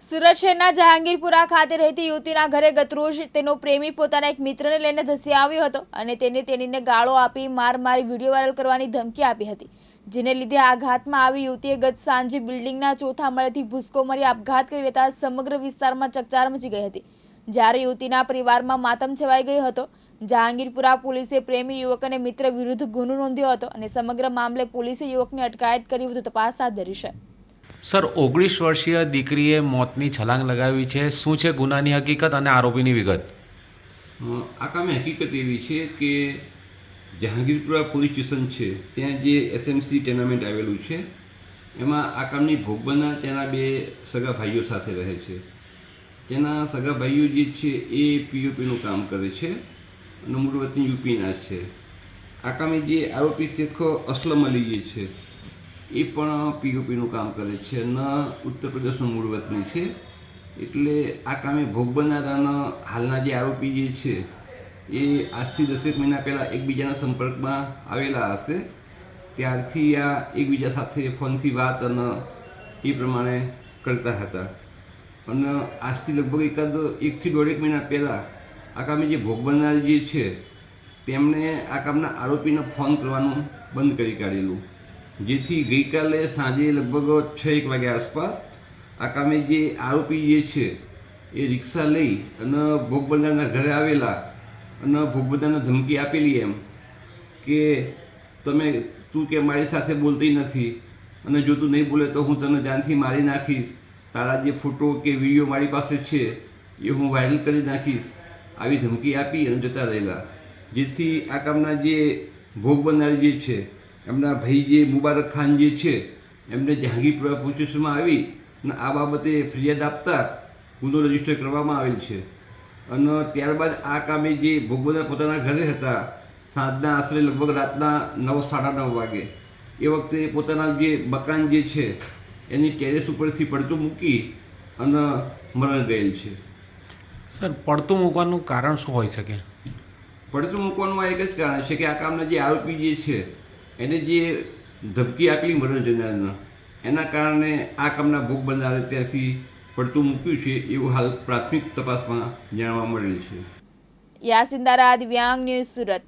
સુરત શહેરના જહાંગીરપુરા ખાતે રહેતી યુવતીના ઘરે ગતરોજ તેનો પ્રેમી પોતાના એક મિત્રને લઈને ધસી આવ્યો હતો અને તેણીને ગાળો આપી મારી વિડીયો વાયરલ કરવાની ધમકી આપી હતી, જેને લીધે આઘાતમાં આવી યુવતીએ ગત સાંજે બિલ્ડિંગના ચોથા માળેથી ભૂસકો મારી આપઘાત કરી લેતા સમગ્ર વિસ્તારમાં ચકચાર મચી ગઈ હતી, જ્યારે યુવતીના પરિવારમાં માતમ છવાઈ ગયો હતો। જહાંગીરપુરા પોલીસે પ્રેમી યુવક અને મિત્ર વિરુદ્ધ ગુનો નોંધ્યો હતો અને સમગ્ર મામલે પોલીસે યુવકની અટકાયત કરી વધુ તપાસ હાથ ધરી છે। સર 19 વર્ષીય દીકરીએ મોતની છલાંગ લગાવી છે। શું છે ગુનાની હકીકત અને આરોપીની વિગત? આ કામે હકીકત એવી છે કે જહાંગીરપુરા પોલીસ સ્ટેશન છે ત્યાં જે એસએમસી ટેનામેન્ટ આવેલું છે એમાં આ કામની ભોગ બનનાર તેના બે સગા ભાઈઓ સાથે રહે છે। તેના સગા ભાઈઓ જે છે એ પીઓપીનું કામ કરે છે અને મૂળ વતની યુપીના છે। આ કામે જે આરોપી શેખ અસલમ અલી જે છે એ પણ પીઓપીનું કામ કરે છે અને ઉત્તર પ્રદેશનો મૂળ વતની છે। એટલે આ કામે ભોગ બનનારાના હાલના જે આરોપી જે છે એ આજથી 10 મહિના પહેલાં એકબીજાના સંપર્કમાં આવેલા હશે, ત્યારથી આ એકબીજા સાથે ફોનથી વાત અને એ પ્રમાણે કરતા હતા અને આજથી લગભગ એકાદ 1 થી 1.5 મહિના પહેલાં આ કામે જે ભોગ બનનાર જે છે તેમણે આ કામના આરોપીને ફોન કરવાનું બંધ કરી કાઢેલું, જેથી ગઈકાલે સાંજે લગભગ 6 વાગ્યા આસપાસ આ કામે જે આરોપી જે છે એ રિક્ષા લઈ અને ભોગ બનનારના ઘરે આવેલા અને ભોગ બનનારને ધમકી આપેલી એમ કે તું કે મારી સાથે બોલતી નથી અને જો તું નહીં બોલે તો હું તને જાનથી મારી નાખીશ, તારા જે ફોટો કે વિડીયો મારી પાસે છે એ હું વાયરલ કરી નાખીશ, આવી ધમકી આપી અને જતા રહેલા। જેથી આ કામના જે ભોગ બનનાર જે છે એમના ભાઈ જે મુબારક ખાન જે છે એમને જહાંગીરપુરા પોલીસ સ્ટેશનમાં આવી અને આ બાબતે ફરિયાદ આપતા ગુનો રજીસ્ટર કરવામાં આવેલ છે અને ત્યારબાદ આ કામે જે ભોગ બનનાર પોતાના ઘરે હતા સાંજના આશરે લગભગ રાતના 9 સાડા 9 વાગે એ વખતે પોતાના જે મકાન જે છે એની ટેરેસ ઉપરથી પડતું મૂકી અને મરણ ગયેલ છે। સર પડતું મૂકવાનું કારણ શું હોઈ શકે? પડતું મૂકવાનું આ એક જ કારણ છે કે આ કામના જે આરોપી જે છે એને જે ધમકી આપેલી મરણ જનારના એના કારણે આ કામના ભોગ બનનારે ત્યાંથી પડતું મૂક્યું છે એવું હાલ પ્રાથમિક તપાસમાં જાણવા મળેલ છે। યાસીન દારા, દિવ્યાંગ ન્યૂઝ, સુરત।